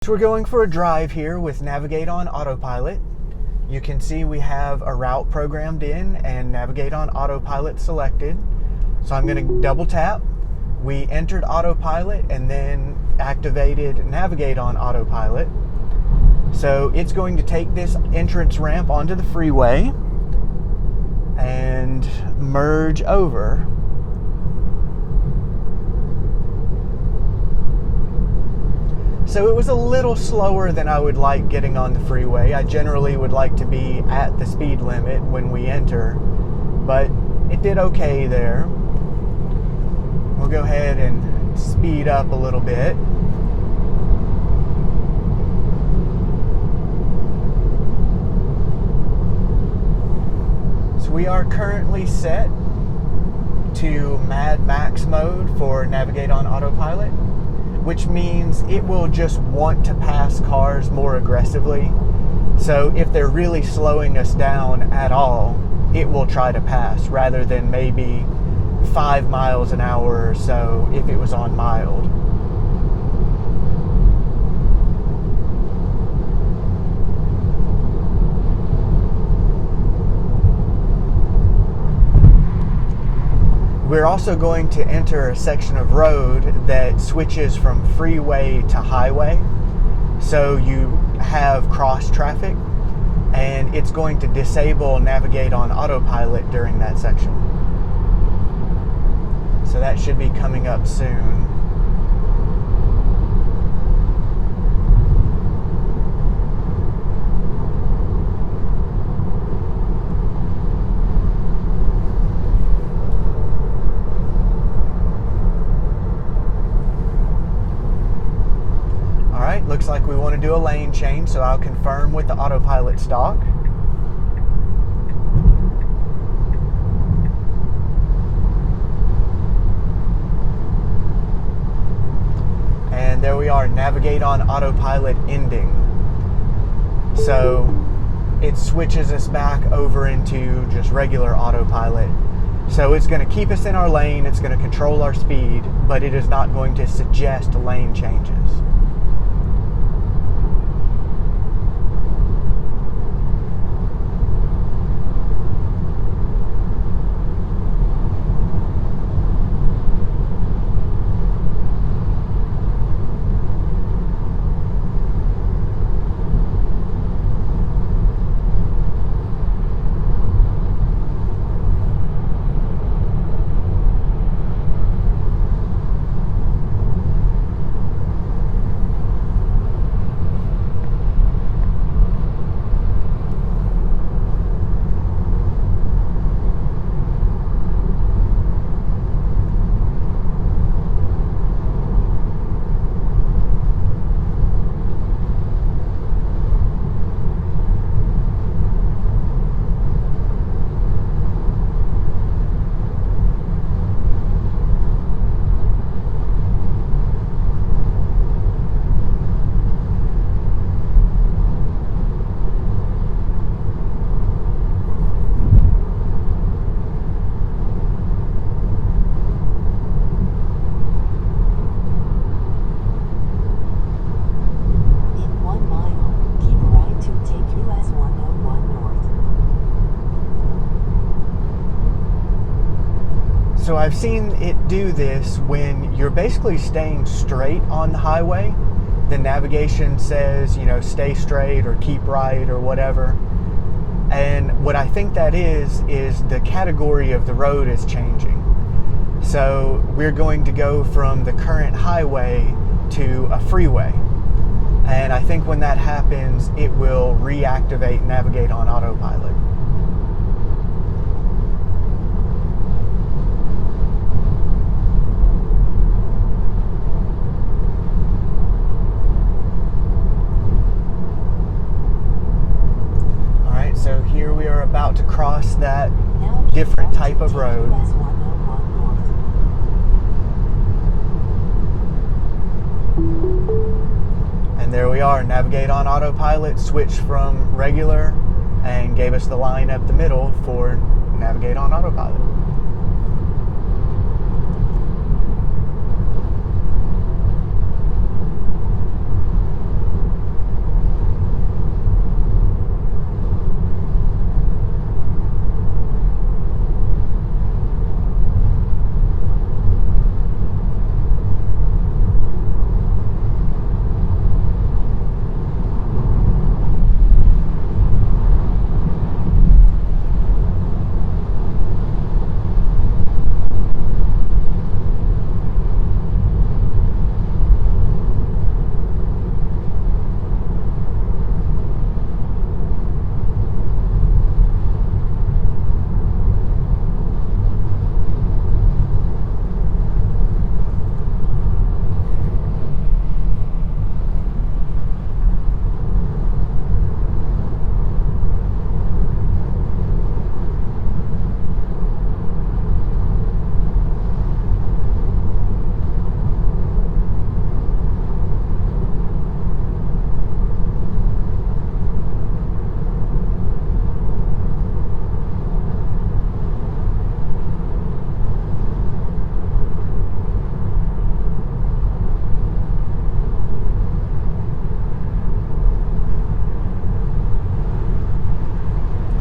So we're going for a drive here with Navigate on Autopilot. You can see we have a route programmed in and Navigate on Autopilot selected. So I'm going to double tap. We entered Autopilot and then activated Navigate on Autopilot. So it's going to take this entrance ramp onto the freeway and merge over. So it was a little slower than I would like getting on the freeway. I generally would like to be at the speed limit when we enter, but it did okay there. We'll go ahead and speed up a little bit. So we are currently set to Mad Max mode for Navigate on Autopilot, which means it will just want to pass cars more aggressively. So if they're really slowing us down at all, it will try to pass rather than maybe 5 miles an hour or so if it was on mild. We're also going to enter a section of road that switches from freeway to highway. So you have cross traffic, and it's going to disable Navigate on Autopilot during that section. So that should be coming up soon. Looks like we want to do a lane change, so I'll confirm with the autopilot stock. And there we are, Navigate on Autopilot ending. So it switches us back over into just regular autopilot. So it's going to keep us in our lane, it's going to control our speed, but it is not going to suggest lane changes. So I've seen it do this when you're basically staying straight on the highway. The navigation says, stay straight or keep right or whatever. And what I think that is the category of the road is changing. So we're going to go from the current highway to a freeway. And I think when that happens, it will reactivate Navigate on Autopilot. So here we are about to cross that different type of road. And there we are, Navigate on Autopilot, switched from regular and gave us the line up the middle for Navigate on Autopilot.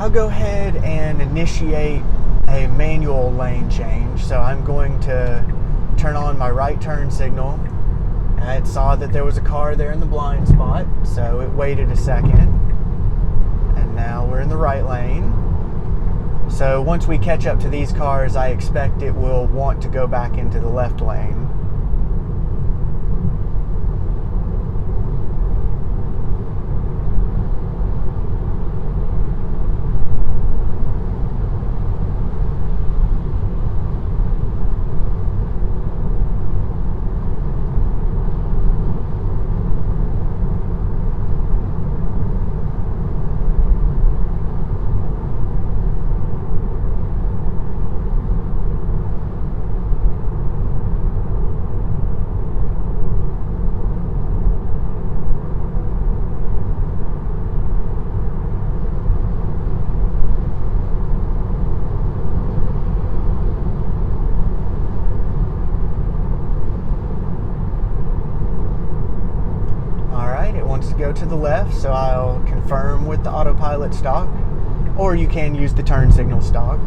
I'll go ahead and initiate a manual lane change. So I'm going to turn on my right turn signal. It saw that there was a car there in the blind spot, so it waited a second. And now we're in the right lane. So once we catch up to these cars, I expect it will want to go back into the left lane. To go to the left, so I'll confirm with the autopilot stalk, or you can use the turn signal stalk.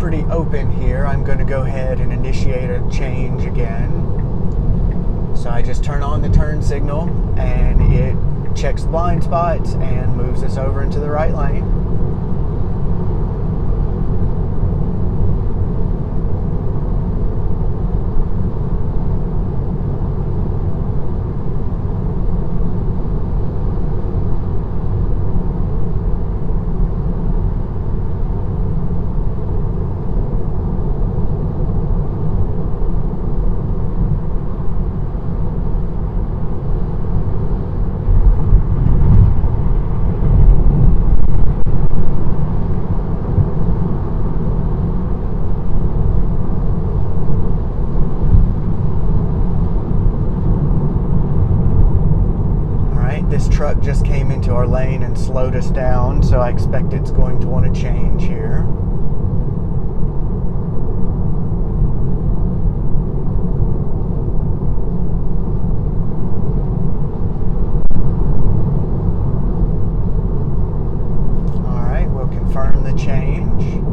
pretty open here, I'm going to go ahead and initiate a change again. So I just turn on the turn signal and it checks blind spots and moves us over into the right lane. and slowed us down, so I expect it's going to want to change here. Alright, we'll confirm the change.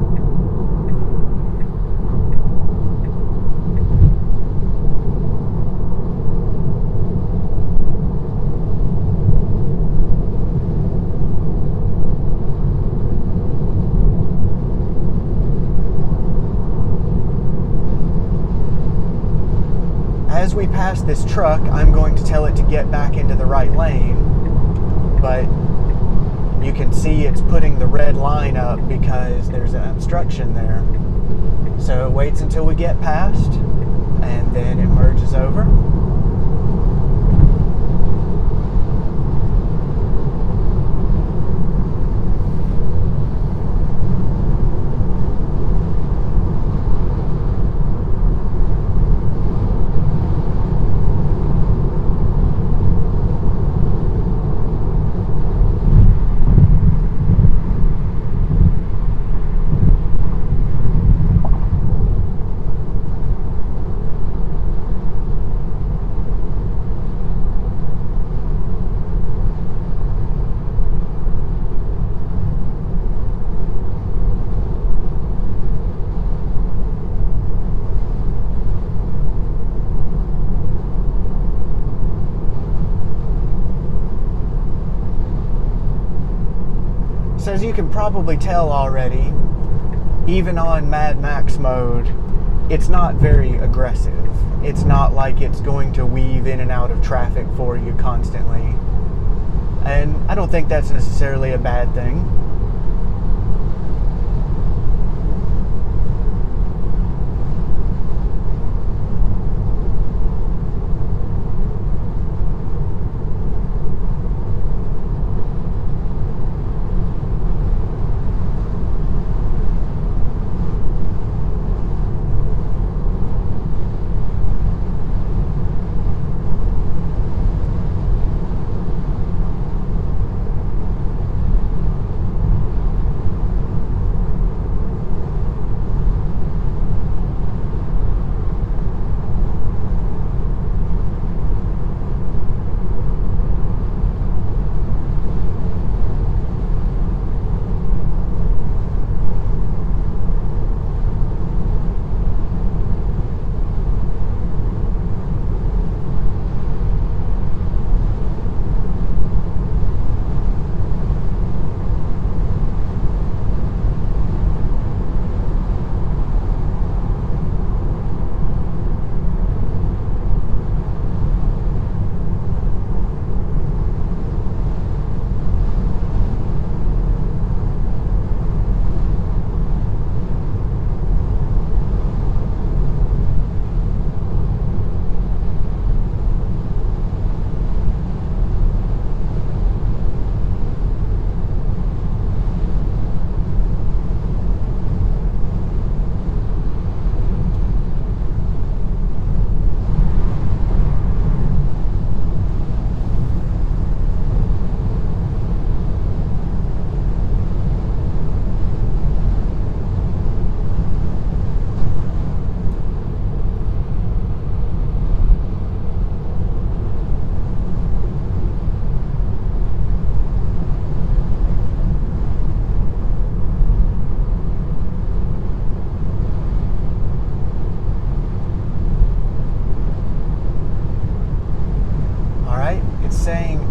As we pass this truck, I'm going to tell it to get back into the right lane, but you can see it's putting the red line up because there's an obstruction there. So it waits until we get past, and then it merges over. So as you can probably tell already, even on Mad Max mode, it's not very aggressive. It's not like it's going to weave in and out of traffic for you constantly. And I don't think that's necessarily a bad thing.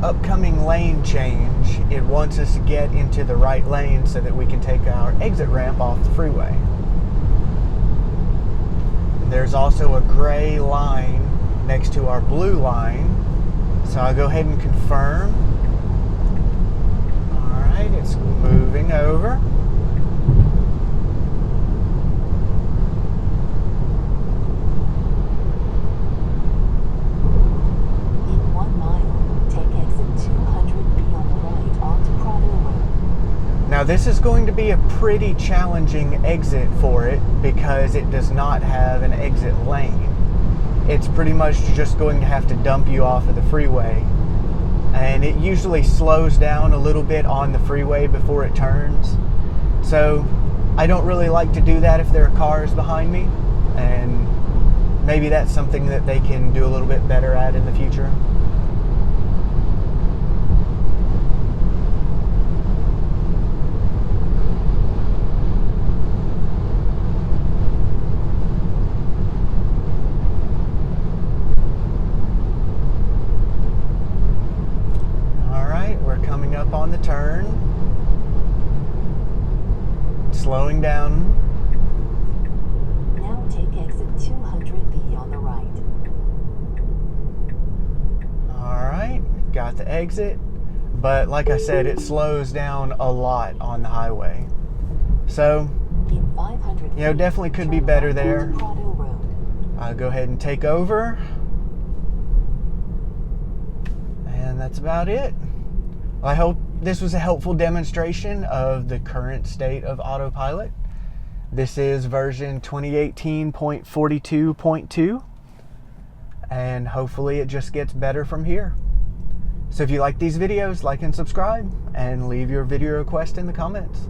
Upcoming lane change. It wants us to get into the right lane so that we can take our exit ramp off the freeway. There's also a gray line next to our blue line, so I'll go ahead and confirm. Alright, it's moving over. Now this is going to be a pretty challenging exit for it because it does not have an exit lane. It's pretty much just going to have to dump you off of the freeway. and it usually slows down a little bit on the freeway before it turns. So I don't really like to do that if there are cars behind me, and maybe that's something that they can do a little bit better at in the future. We're coming up on the turn, slowing down. Now take exit 200B on the right. Alright, got the exit, but like I said, it slows down a lot on the highway. So, In 500 feet, definitely could be turn better right there. onto Prado Road. I'll go ahead and take over. And that's about it. I hope this was a helpful demonstration of the current state of Autopilot. This is version 2018.42.2, and hopefully it just gets better from here. So if you like these videos, like and subscribe, and leave your video request in the comments.